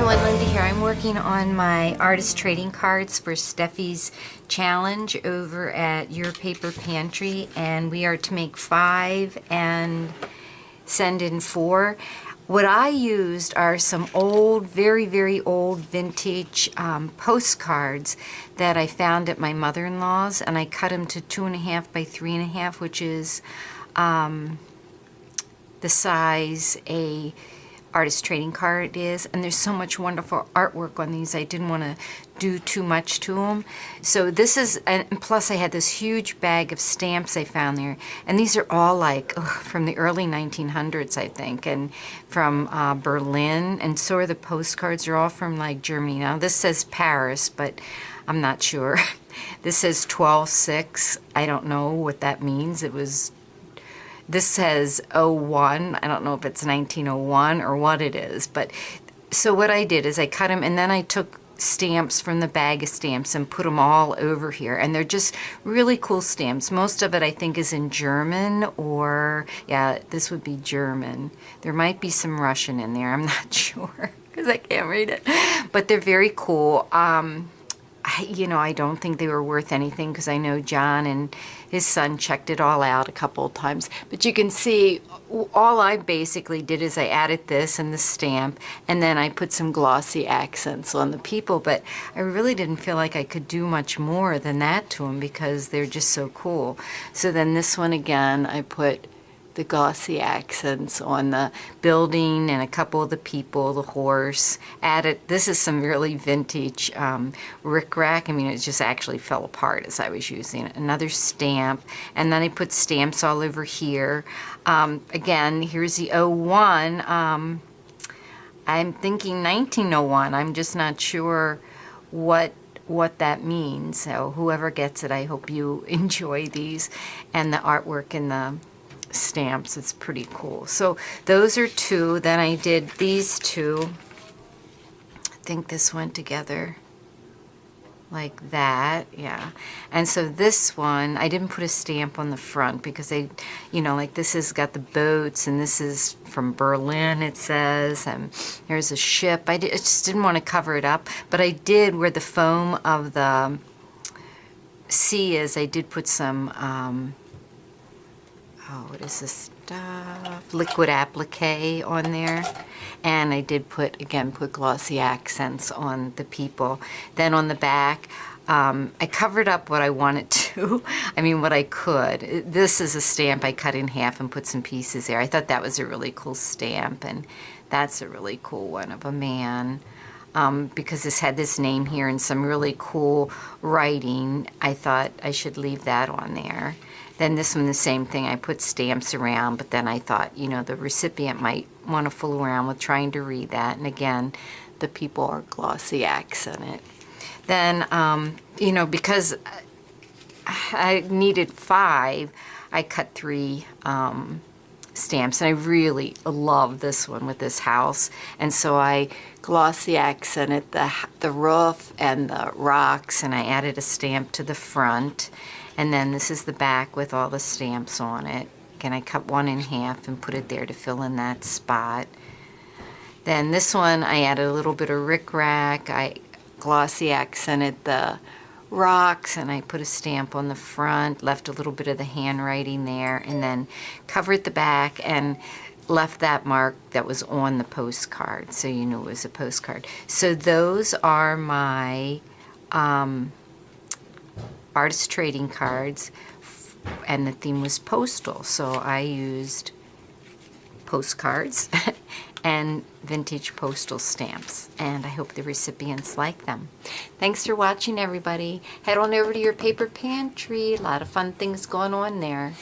everyone, Linda here. I'm working on my artist trading cards for Steffi's challenge over at Your Paper Pantry, and we are to make 5 and send in 4. What I used are some old, very old vintage postcards that I found at my mother-in-law's, and I cut them to 2.5 by 3.5, which is the size a artist trading card is. And there's so much wonderful artwork on these. I didn't want to do too much to them. So this is, and plus I had this huge bag of stamps I found there, and these are all like from the early 1900s, I think, and from Berlin, and so are the postcards. Are all from like Germany. Now this says Paris, but I'm not sure. This says 12/6. I don't know what that means. This says 01. I don't know if it's 1901 or what it is. But so what I did is I cut them, and then I took stamps from the bag of stamps and put them all over here. And they're just really cool stamps. Most of it I think is in German, or yeah, this would be German. There might be some Russian in there. I'm not sure because I can't read it. But they're very cool. I don't think they were worth anything because I know John and his son checked it all out a couple of times. But you can see all I basically did is I added this and the stamp, and then I put some glossy accents on the people. But I really didn't feel like I could do much more than that to them because they're just so cool. So then this one again, I put the glossy accents on the building and a couple of the people, the horse. Added, this is some really vintage rickrack. I mean, it just actually fell apart as I was using it. Another stamp, and then I put stamps all over here. Again, here's the 01. I'm thinking 1901. I'm just not sure what that means. So whoever gets it, I hope you enjoy these and the artwork and the stamps. It's pretty cool. So those are 2. Then I did these 2. I think this went together like that. Yeah. And so this one, I didn't put a stamp on the front because like this has got the boats, and this is from Berlin, it says, and there's a ship. I just didn't want to cover it up, but I did where the foam of the sea is. I did put some what is this stuff? Liquid applique on there. And I did put glossy accents on the people. Then on the back, I covered up what I wanted to. I mean, what I could. This is a stamp I cut in half and put some pieces there. I thought that was a really cool stamp, and that's a really cool one of a man. Because this had this name here and some really cool writing, I thought I should leave that on there. Then this one, the same thing. I put stamps around, but then I thought, the recipient might want to fool around with trying to read that. And again, the people are glossy accented. Then, because I needed 5, I cut 3 stamps, and I really love this one with this house, and so I glossy accented the roof and the rocks, and I added a stamp to the front. And then this is the back with all the stamps on it. Again, I cut one in half and put it there to fill in that spot. Then this one, I added a little bit of rickrack. I glossy accented the rocks, and I put a stamp on the front, left a little bit of the handwriting there, and then covered the back and left that mark that was on the postcard, so you knew it was a postcard. So those are my artist trading cards, and the theme was postal, so I used postcards and vintage postal stamps, and I hope the recipients like them. Thanks for watching, everybody. Head on over to Your Paper Pantry. A lot of fun things going on there.